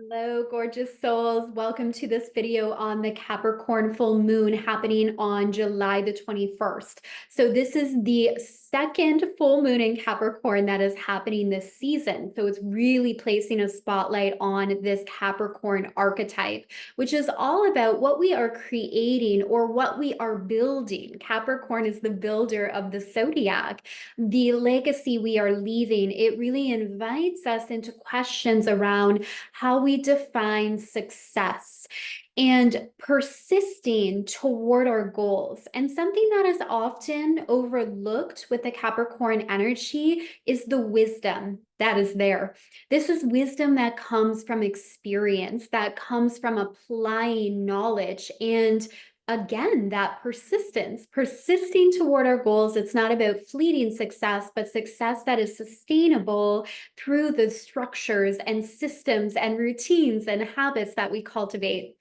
Hello, gorgeous souls. Welcome to this video on the Capricorn full moon happening on July the 21st. So this is the second full moon in Capricorn that is happening this season. So it's really placing a spotlight on this Capricorn archetype, which is all about what we are creating or what we are building. Capricorn is the builder of the zodiac, the legacy we are leaving. It really invites us into questions around how we define success and persisting toward our goals. And something that is often overlooked with the Capricorn energy is the wisdom that is there. This is wisdom that comes from experience, that comes from applying knowledge, and again, that persistence, persisting toward our goals. It's not about fleeting success, but success that is sustainable through the structures and systems and routines and habits that we cultivate.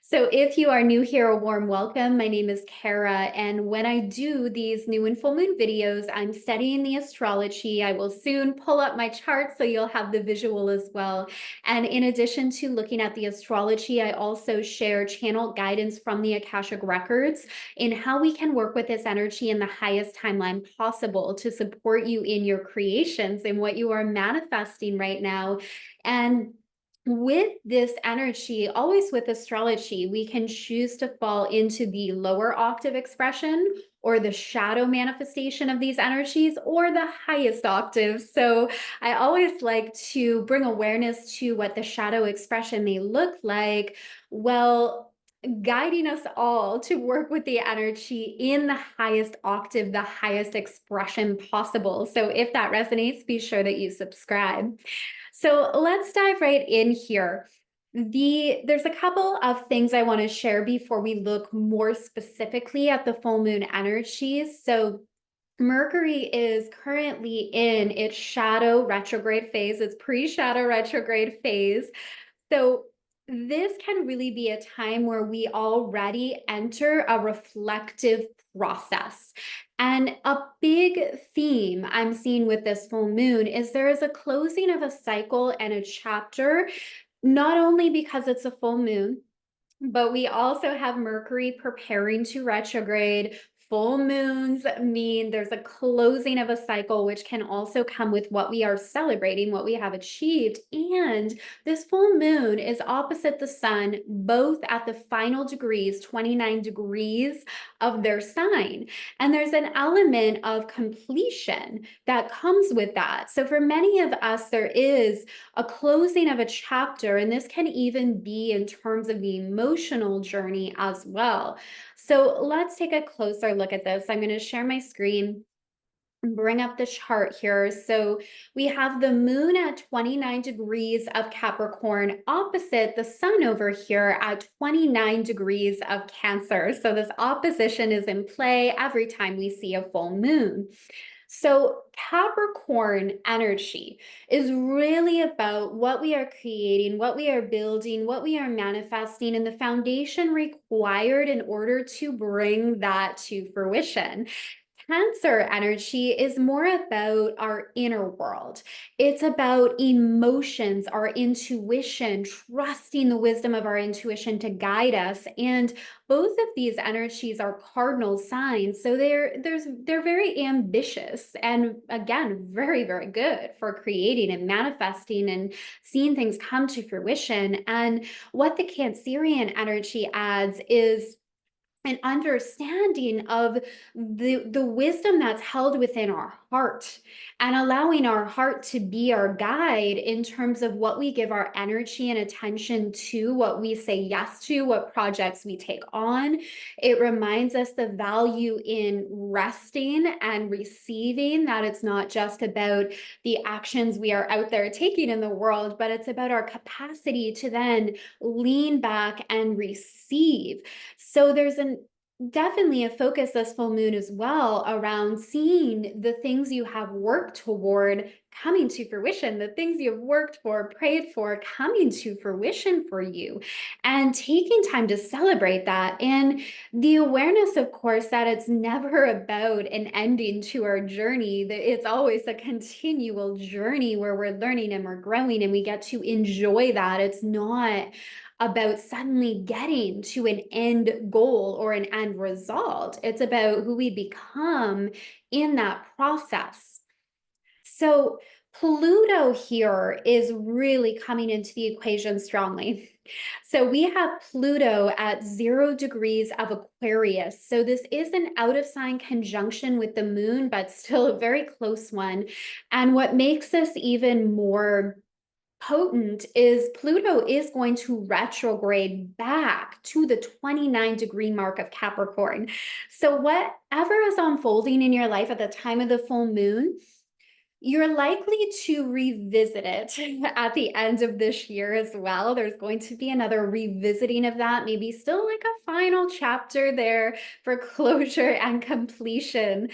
So if you are new here, a warm welcome. My name is Kara, and when I do these new and full moon videos, I'm studying the astrology. I will soon pull up my chart so you'll have the visual as well. And in addition to looking at the astrology, I also share channel guidance from the Akashic Records in how we can work with this energy in the highest timeline possible to support you in your creations and what you are manifesting right now. And with this energy, always with astrology, we can choose to fall into the lower octave expression or the shadow manifestation of these energies or the highest octave. So I always like to bring awareness to what the shadow expression may look like. Well, guiding us all to work with the energy in the highest octave, the highest expression possible. So if that resonates, be sure that you subscribe. So let's dive right in here. There's a couple of things I want to share before we look more specifically at the full moon energies. So Mercury is currently in its shadow retrograde phase, its pre-shadow retrograde phase. So this can really be a time where we already enter a reflective process. And a big theme I'm seeing with this full moon is there is a closing of a cycle and a chapter, not only because it's a full moon, but we also have Mercury preparing to retrograde. Full moons mean there's a closing of a cycle, which can also come with what we are celebrating, what we have achieved. And this full moon is opposite the sun, both at the final degrees, 29 degrees of their sign. And there's an element of completion that comes with that. So for many of us, there is a closing of a chapter, and this can even be in terms of the emotional journey as well. So let's take a closer look at this. I'm going to share my screen and bring up the chart here. So we have the moon at 29 degrees of Capricorn opposite the sun over here at 29 degrees of Cancer. So this opposition is in play every time we see a full moon. So Capricorn energy is really about what we are creating, what we are building, what we are manifesting, and the foundation required in order to bring that to fruition. Cancer energy is more about our inner world. It's about emotions, our intuition, trusting the wisdom of our intuition to guide us. And both of these energies are cardinal signs. So they're very ambitious and again, very, very good for creating and manifesting and seeing things come to fruition. And what the Cancerian energy adds is an understanding of the wisdom that's held within our heart and allowing our heart to be our guide in terms of what we give our energy and attention to, what we say yes to, what projects we take on. It reminds us the value in resting and receiving, that it's not just about the actions we are out there taking in the world, but it's about our capacity to then lean back and receive. So there's definitely a focus this full moon as well around seeing the things you have worked toward coming to fruition, the things you've worked for, prayed for, coming to fruition for you, and taking time to celebrate that. And the awareness, of course, that it's never about an ending to our journey, that it's always a continual journey where we're learning and we're growing and we get to enjoy that. It's not about suddenly getting to an end goal or an end result. It's about who we become in that process. So Pluto here is really coming into the equation strongly. So we have Pluto at 0 degrees of Aquarius. So this is an out of sign conjunction with the moon, but still a very close one. And what makes this even more potent is Pluto is going to retrograde back to the 29-degree mark of Capricorn. So whatever is unfolding in your life at the time of the full moon, you're likely to revisit it at the end of this year as well. There's going to be another revisiting of that, maybe still like a final chapter there for closure and completion.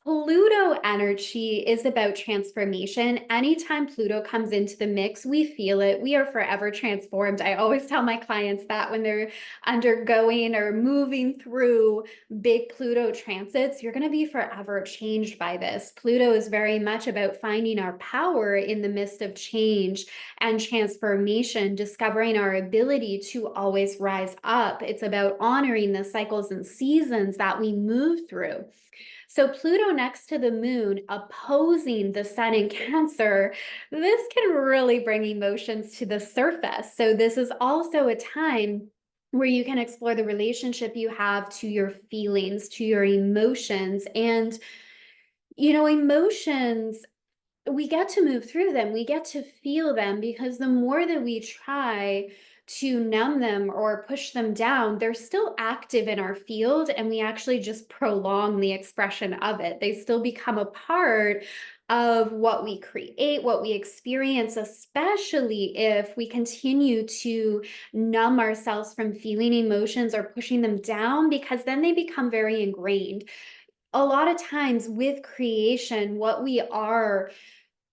Pluto energy is about transformation. Anytime Pluto comes into the mix, we feel it. We are forever transformed. I always tell my clients that when they're undergoing or moving through big Pluto transits, you're going to be forever changed by this. Pluto is very much about finding our power in the midst of change and transformation, discovering our ability to always rise up. It's about honoring the cycles and seasons that we move through. So Pluto next to the moon opposing the sun in Cancer, this can really bring emotions to the surface. So this is also a time where you can explore the relationship you have to your feelings, to your emotions. And, emotions, we get to move through them. We get to feel them because the more that we try to numb them or push them down, they're still active in our field and we actually just prolong the expression of it. They still become a part of what we create, what we experience, especially if we continue to numb ourselves from feeling emotions or pushing them down, because then they become very ingrained. A lot of times with creation, what we are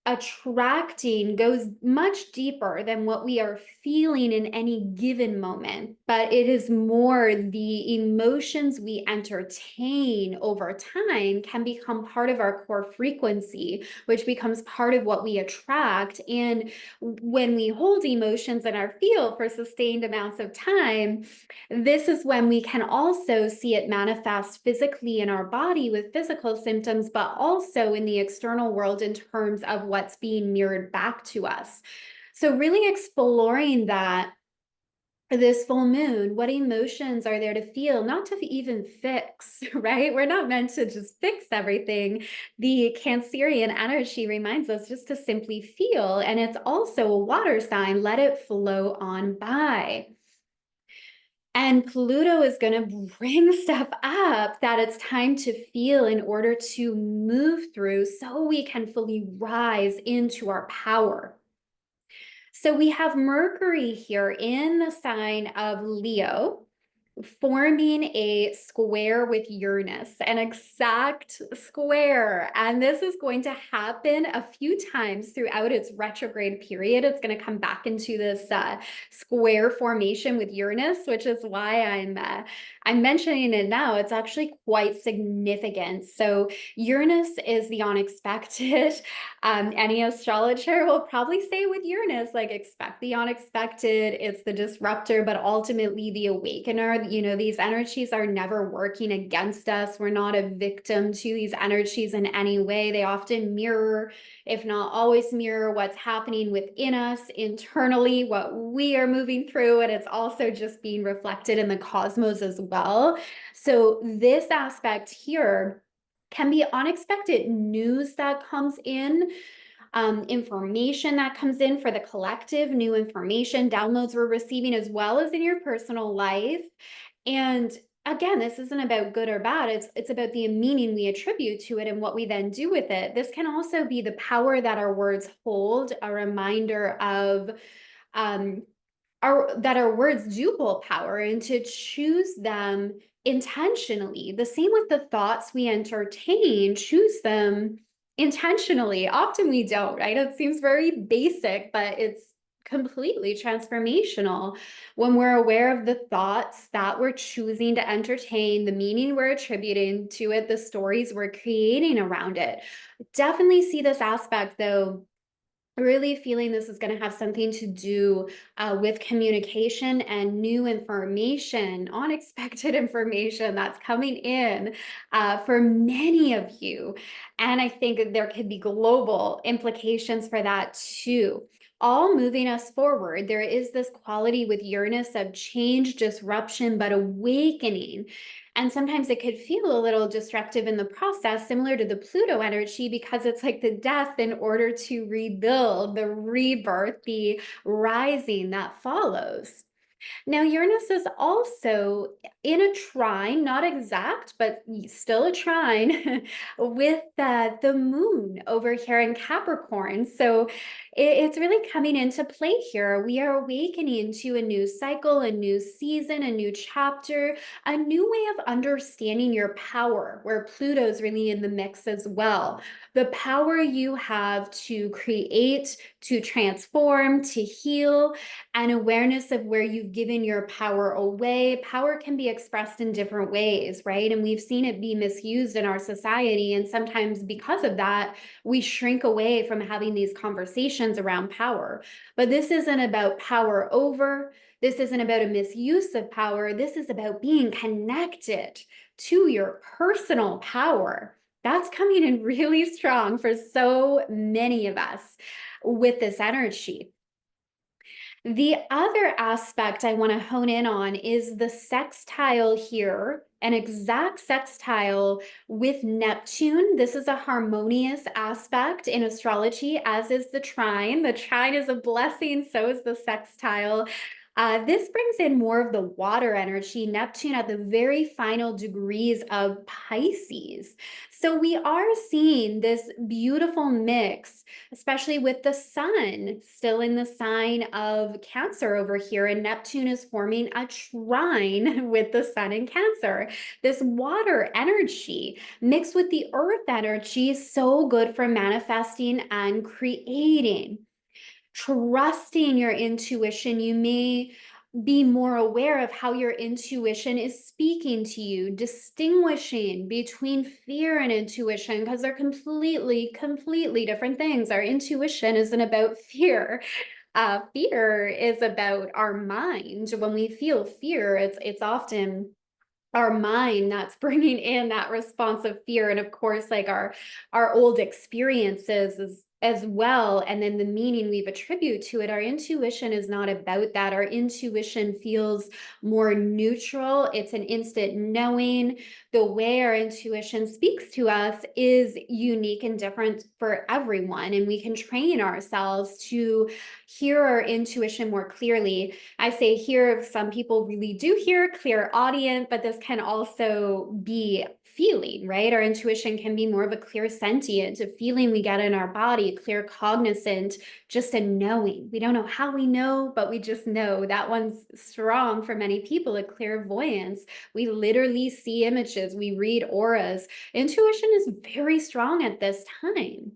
attracting goes much deeper than what we are feeling in any given moment, but it is more the emotions we entertain over time can become part of our core frequency, which becomes part of what we attract. And when we hold emotions in our field for sustained amounts of time, this is when we can also see it manifest physically in our body with physical symptoms, but also in the external world in terms of what's being mirrored back to us. So really exploring that this full moon, what emotions are there to feel, not to even fix, right? We're not meant to just fix everything. The Cancerian energy reminds us just to simply feel, and it's also a water sign, let it flow on by. And Pluto is going to bring stuff up that it's time to feel in order to move through so we can fully rise into our power. So we have Mercury here in the sign of Leo, forming a square with Uranus, an exact square. And this is going to happen a few times throughout its retrograde period. It's going to come back into this square formation with Uranus, which is why I'm mentioning it now. It's actually quite significant. So Uranus is the unexpected. Any astrologer will probably say with Uranus, like, expect the unexpected. It's the disruptor, but ultimately the awakener. These energies are never working against us. We're not a victim to these energies in any way. They often mirror, if not always mirror, what's happening within us internally, what we are moving through, and it's also just being reflected in the cosmos as well. So this aspect here can be unexpected news that comes in, information that comes in for the collective, new information, downloads we're receiving, as well as in your personal life. And again, this isn't about good or bad. It's about the meaning we attribute to it and what we then do with it. This can also be the power that our words hold, a reminder of that our words do hold power, and to choose them intentionally. The same with the thoughts we entertain, choose them intentionally. Often we don't, right? It seems very basic, but it's completely transformational when we're aware of the thoughts that we're choosing to entertain, the meaning we're attributing to it, the stories we're creating around it. Definitely see this aspect, though, really feeling this is going to have something to do with communication and new information, unexpected information that's coming in for many of you. And I think there could be global implications for that too. All moving us forward. There is this quality with Uranus of change, disruption, but awakening. And sometimes it could feel a little destructive in the process, similar to the Pluto energy, because it's like the death in order to rebuild, the rebirth, the rising that follows. Now, Uranus is also in a trine, not exact, but still a trine with the moon over here in Capricorn. So it's really coming into play here. We are awakening to a new cycle, a new season, a new chapter, a new way of understanding your power, where Pluto's really in the mix as well. The power you have to create, to transform, to heal, and awareness of where you've given your power away. Power can be expressed in different ways, right? And we've seen it be misused in our society. And sometimes because of that, we shrink away from having these conversations around power. But this isn't about power over. This isn't about a misuse of power. This is about being connected to your personal power. That's coming in really strong for so many of us with this energy. The other aspect I want to hone in on is the sextile here, an exact sextile with Neptune. This is a harmonious aspect in astrology, as is the trine. The trine is a blessing, so is the sextile. This brings in more of the water energy, Neptune at the very final degrees of Pisces. So we are seeing this beautiful mix, especially with the sun still in the sign of Cancer over here, and Neptune is forming a trine with the sun in Cancer. This water energy mixed with the earth energy is so good for manifesting and creating. Trusting your intuition, you may be more aware of how your intuition is speaking to you, distinguishing between fear and intuition, because they're completely different things. Our intuition isn't about fear. Fear is about our mind. When we feel fear, it's often our mind that's bringing in that response of fear, and of course like our old experiences as well, and then the meaning we've attributed to it. Our intuition is not about that. Our intuition feels more neutral. It's an instant knowing. The way our intuition speaks to us is unique and different for everyone, and we can train ourselves to hear our intuition more clearly. I say hear, some people really do hear, clear audience, but this can also be feeling, right? Our intuition can be more of a clear sentient, a feeling we get in our body, clear cognizant, just a knowing. We don't know how we know, but we just know. That one's strong for many people, a clairvoyance. We literally see images, we read auras. Intuition is very strong at this time.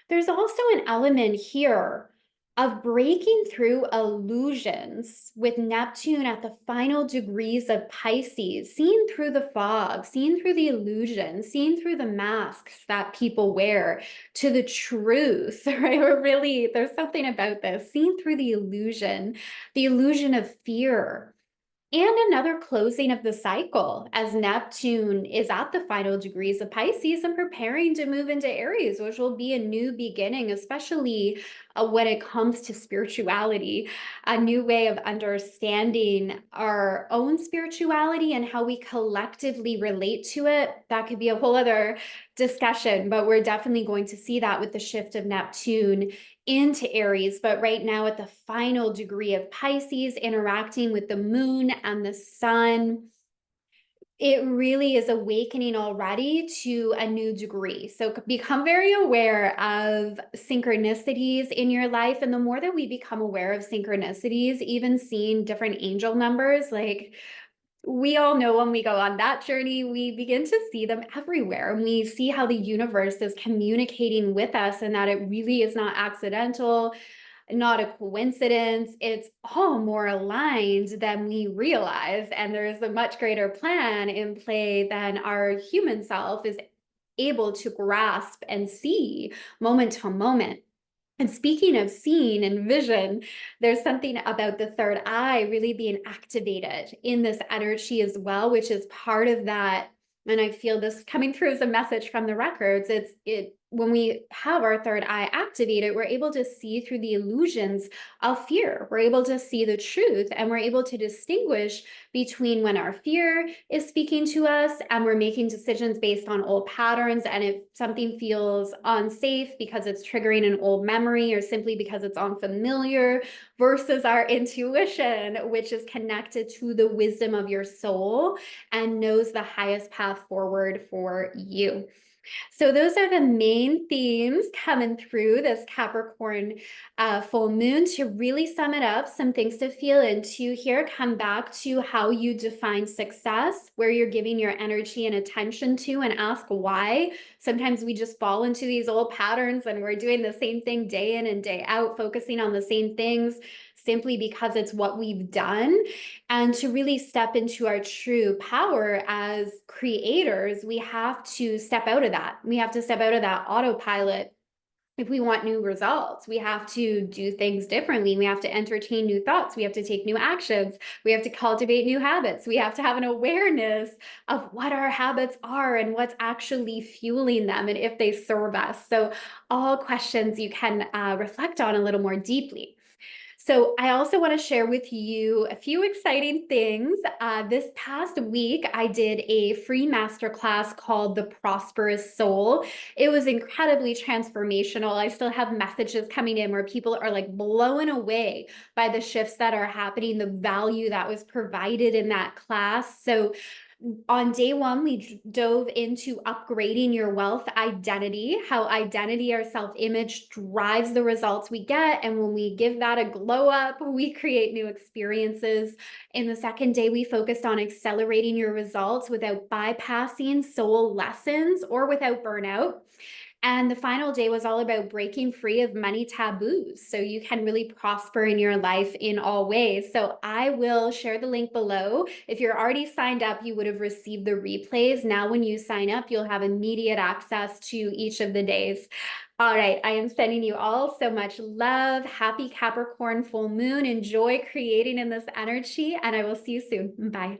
There's also an element here of breaking through illusions with Neptune at the final degrees of Pisces, seeing through the fog, seeing through the illusions, seeing through the masks that people wear to the truth, right? Or really, there's something about this, seeing through the illusion of fear. And another closing of the cycle as Neptune is at the final degrees of Pisces and preparing to move into Aries, which will be a new beginning, especially when it comes to spirituality, a new way of understanding our own spirituality and how we collectively relate to it. That could be a whole other discussion, but we're definitely going to see that with the shift of Neptune into Aries, but right now at the final degree of Pisces, interacting with the moon and the sun, it really is awakening already to a new degree. So become very aware of synchronicities in your life. And the more that we become aware of synchronicities, even seeing different angel numbers, like we all know when we go on that journey, we begin to see them everywhere. And we see how the universe is communicating with us and that it really is not accidental, not a coincidence. It's all more aligned than we realize. And there's a much greater plan in play than our human self is able to grasp and see moment to moment. And speaking of seeing and vision, there's something about the third eye really being activated in this energy as well, which is part of that. And I feel this coming through as a message from the records. It when we have our third eye activated, we're able to see through the illusions of fear. We're able to see the truth, and we're able to distinguish between when our fear is speaking to us and we're making decisions based on old patterns. And if something feels unsafe because it's triggering an old memory or simply because it's unfamiliar, versus our intuition, which is connected to the wisdom of your soul and knows the highest path forward for you. So those are the main themes coming through this Capricorn full moon. To really sum it up, some things to feel into here, come back to how you define success, where you're giving your energy and attention to, and ask why. Sometimes we just fall into these old patterns and we're doing the same thing day in and day out, focusing on the same things simply because it's what we've done. And to really step into our true power as creators, we have to step out of that. We have to step out of that autopilot. If we want new results, we have to do things differently. We have to entertain new thoughts. We have to take new actions. We have to cultivate new habits. We have to have an awareness of what our habits are and what's actually fueling them and if they serve us. So all questions you can reflect on a little more deeply. So I also want to share with you a few exciting things. This past week, I did a free masterclass called the Prosperous Soul. It was incredibly transformational. I still have messages coming in where people are like blown away by the shifts that are happening, the value that was provided in that class. So on day one, we dove into upgrading your wealth identity, how identity or self-image drives the results we get. And when we give that a glow up, we create new experiences. In the second day, we focused on accelerating your results without bypassing soul lessons or without burnout. And the final day was all about breaking free of money taboos so you can really prosper in your life in all ways. So I will share the link below. If you're already signed up, you would have received the replays. Now, when you sign up, you'll have immediate access to each of the days. All right, I am sending you all so much love. Happy Capricorn full moon. Enjoy creating in this energy, and I will see you soon. Bye.